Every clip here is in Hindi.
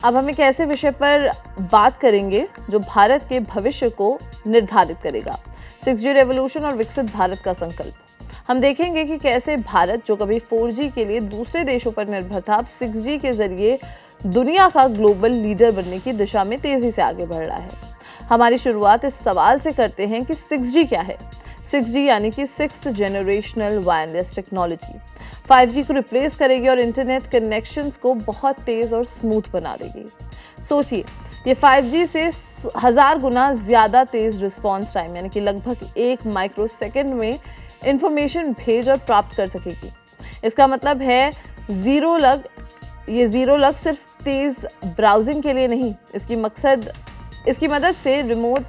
अब हम एक ऐसे विषय पर बात करेंगे जो भारत के भविष्य को निर्धारित करेगा, 6G रेवोल्यूशन और विकसित भारत का संकल्प। हम देखेंगे कि कैसे भारत, जो कभी 4G के लिए दूसरे देशों पर निर्भर था, अब 6G के जरिए दुनिया का ग्लोबल लीडर बनने की दिशा में तेजी से आगे बढ़ रहा है। हमारी शुरुआत इस सवाल से करते हैं कि 6G क्या है। 6G यानी कि sixth generational wireless technology 5G को रिप्लेस करेगी और इंटरनेट कनेक्शंस को बहुत तेज और स्मूथ बना देगी। सोचिए, ये 5G से 1000 गुना ज़्यादा तेज रिस्पॉन्स टाइम यानी कि लगभग 1 माइक्रोसेकंड में इंफॉर्मेशन भेज और प्राप्त कर सकेगी। इसका मतलब है ज़ीरो लग सिर्फ तेज ब्राउजिंग के लिए नहीं, इसकी मदद से remote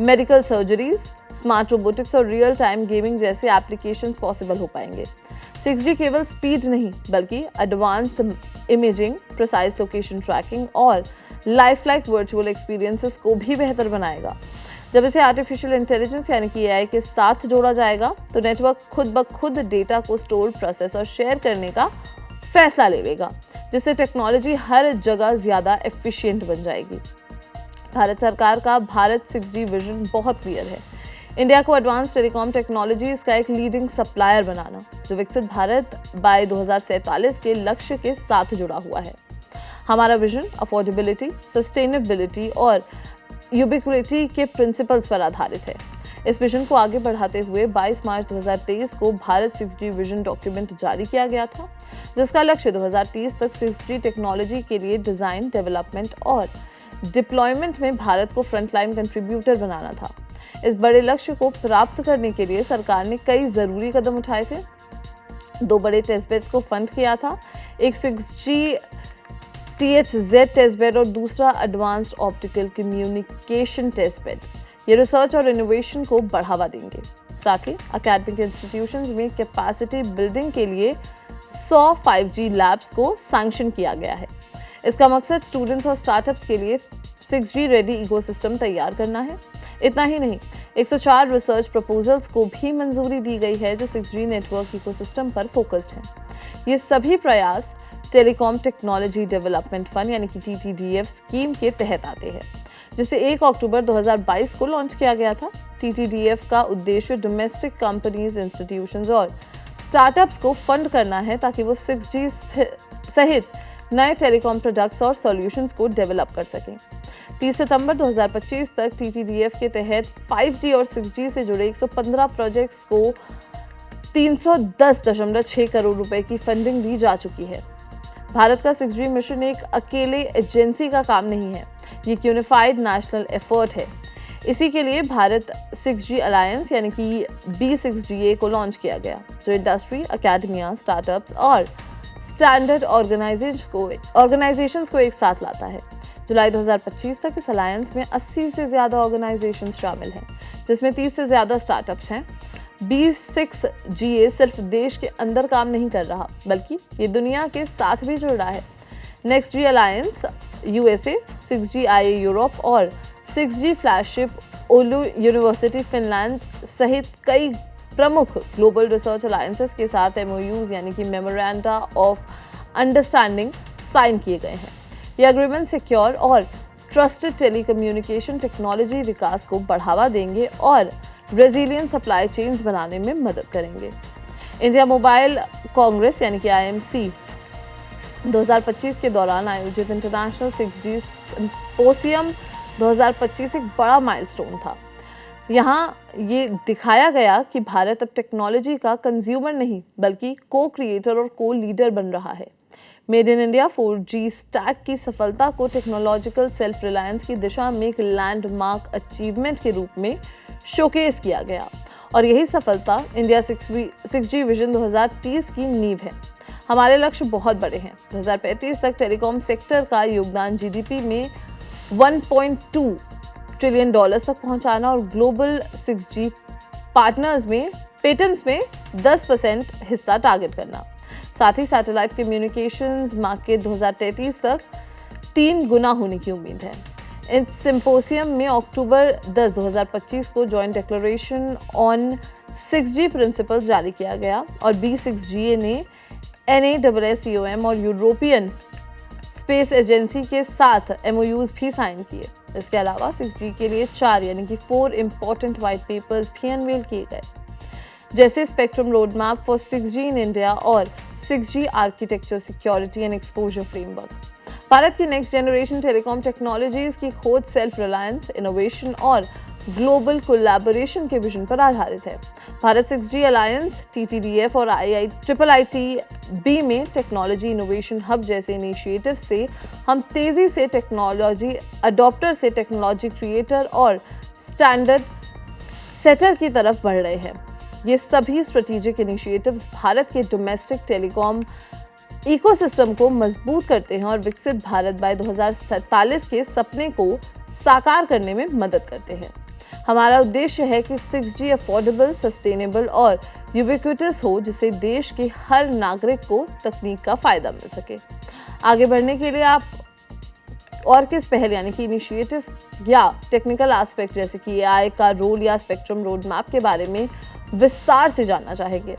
medical surgeries, smart robotics और रियल टाइम गेमिंग जैसे एप्लीकेशंस पॉसिबल हो पाएंगे। 6G केवल स्पीड नहीं बल्कि advanced imaging, precise location tracking और लाइफ लाइक वर्चुअल एक्सपीरियंसेस को भी बेहतर बनाएगा। जब इसे आर्टिफिशियल इंटेलिजेंस यानी कि AI के साथ जोड़ा जाएगा तो नेटवर्क खुद ब खुद डेटा को स्टोर, प्रोसेस और शेयर करने का फैसला ले लेगा, जिससे टेक्नोलॉजी हर जगह ज़्यादा एफिशिएंट बन जाएगी। भारत सरकार का भारत 6G विजन बहुत क्लियर है। इंडिया को एडवांस टेलीकॉम टेक्नोलॉजीज का एक लीडिंग सप्लायर बनाना, जो विकसित भारत बाय 2047 के लक्ष्य के साथ जुड़ा हुआ है। हमारा विजन अफोर्डेबिलिटी, सस्टेनेबिलिटी और यूबिक्विटी के प्रिंसिपल्स पर आधारित है। इस विजन को आगे बढ़ाते हुए 22 मार्च 2023 को भारत 6G विजन डॉक्यूमेंट जारी किया गया था, जिसका लक्ष्य 2030 तक 6G टेक्नोलॉजी के लिए डिज़ाइन, डेवलपमेंट और डिप्लॉयमेंट में भारत को फ्रंटलाइन कंट्रीब्यूटर बनाना था। इस बड़े लक्ष्य को प्राप्त करने के लिए सरकार ने कई ज़रूरी कदम उठाए थे। 2 बड़े टेस्ट बेड्स को फंड किया था, एक 6G THZ टेस्ट बेड और दूसरा advanced optical communication test bed. ये रिसर्च और इनोवेशन को बढ़ावा देंगे। साथ ही एकेडमिक इंस्टीट्यूशंस में कैपेसिटी बिल्डिंग के लिए 100 5G लैब्स को सैंक्शन किया गया है। इसका मकसद स्टूडेंट्स और स्टार्टअप्स के लिए 6G रेडी इकोसिस्टम तैयार करना है। इतना ही नहीं, 104 रिसर्च प्रपोजल्स को भी मंजूरी दी गई है जो 6G नेटवर्क इकोसिस्टम पर फोकस्ड हैं। ये सभी प्रयास टेलीकॉम टेक्नोलॉजी डेवलपमेंट फंड यानी कि TTDF स्कीम के तहत आते हैं, जिसे 1 अक्टूबर 2022 को लॉन्च किया गया था। TTDF का उद्देश्य डोमेस्टिक कंपनीज, इंस्टीट्यूशंस और स्टार्टअप्स को फंड करना है ताकि वो 6G सहित नए टेलीकॉम प्रोडक्ट्स और सॉल्यूशंस को डेवलप कर सकें। 30 सितंबर 2025 तक TTDF के तहत 5G और 6G से जुड़े 115 प्रोजेक्ट्स को 310.6 करोड़ रुपए की फंडिंग दी जा चुकी है। भारत का 6G मिशन एक अकेले एजेंसी का काम नहीं है, ये एक यूनिफाइड नेशनल एफर्ट है। इसी के लिए भारत 6G अलायंस यानी कि B6GA को लॉन्च किया गया, जो इंडस्ट्री, अकेडमिया, स्टार्टअप्स और स्टैंडर्ड ऑर्गेनाइजेशंस को एक साथ लाता है। जुलाई 2025 तक इस अलायंस में 80 से ज़्यादा ऑर्गेनाइजेशंस शामिल हैं, जिसमें 30 से ज़्यादा स्टार्टअप्स हैं। B6GA सिर्फ देश के अंदर काम नहीं कर रहा, बल्कि ये दुनिया के साथ भी जुड़ रहा है। Next G alliance USA, 6GIA Europe और 6G फ्लैगशिप ओलू यूनिवर्सिटी फिनलैंड सहित कई प्रमुख ग्लोबल रिसर्च अलायंसेस के साथ MOUs यानी कि मेमोरेंडा ऑफ अंडरस्टैंडिंग साइन किए गए हैं। ये एग्रीमेंट सिक्योर और ट्रस्टेड टेलीकम्युनिकेशन टेक्नोलॉजी विकास को बढ़ावा देंगे और रेजिलियंट सप्लाई चेन्स बनाने में मदद करेंगे। इंडिया मोबाइल कांग्रेस यानी कि IMC 2025 के दौरान आयोजित इंटरनेशनल 6G सिम्पोसियम 2025 एक बड़ा माइलस्टोन था। यहाँ ये दिखाया गया कि भारत अब टेक्नोलॉजी का कंज्यूमर नहीं बल्कि को क्रिएटर और को लीडर बन रहा है। Made in India 4G stack की सफलता को टेक्नोलॉजिकल सेल्फ रिलायंस की दिशा में एक लैंडमार्क अचीवमेंट के रूप में शोकेस किया गया और यही सफलता इंडिया 6G विजन 2030 की नींव है। हमारे लक्ष्य बहुत बड़े हैं। 2035 तक टेलीकॉम सेक्टर का योगदान GDP में $1.2 ट्रिलियन तक पहुंचाना और ग्लोबल 6G पार्टनर्स में पेटेंट्स में 10% हिस्सा टारगेट करना। साथ ही सैटेलाइट कम्युनिकेशंस मार्केट 2033 तक 3 गुना होने की उम्मीद है। इस सिम्पोसियम में अक्टूबर 10, 2025 को joint declaration on 6G principles जारी किया गया और B6GA ने NASSCOM और यूरोपियन स्पेस एजेंसी के साथ MOUs भी साइन किए। इसके अलावा 6G के लिए 4 यानी कि 4 इंपॉर्टेंट व्हाइट पेपर्स भी अनवील किए गए, जैसे spectrum road map for 6G in India और 6G architecture security and exposure framework. Bharat की नेक्स्ट जनरेशन टेलीकॉम टेक्नोलॉजीज की खोज सेल्फ रिलायंस, इनोवेशन और ग्लोबल कोलैबोरेशन के विजन पर आधारित है। भारत 6G अलायंस, TTDF और IIIT-B में टेक्नोलॉजी इनोवेशन हब जैसे इनिशिएटिव से हम तेजी से टेक्नोलॉजी अडॉप्टर से टेक्नोलॉजी क्रिएटर और स्टैंडर्ड सेटर की तरफ बढ़ रहे हैं। ये सभी स्ट्रेटेजिक इनिशिएटिव्स भारत के डोमेस्टिक टेलीकॉम इकोसिस्टम को मजबूत करते हैं और विकसित भारत बाय 2047 के सपने को साकार करने में मदद करते हैं। हमारा उद्देश्य है कि 6G अफोर्डेबल, सस्टेनेबल और यूबिक्विटस हो, जिससे देश के हर नागरिक को तकनीक का फायदा मिल सके। आगे बढ़ने के लिए आप और किस पहल यानी कि इनिशिएटिव या टेक्निकल एस्पेक्ट जैसे कि AI का रोल या स्पेक्ट्रम रोड मैप के बारे में विस्तार से जानना चाहेंगे?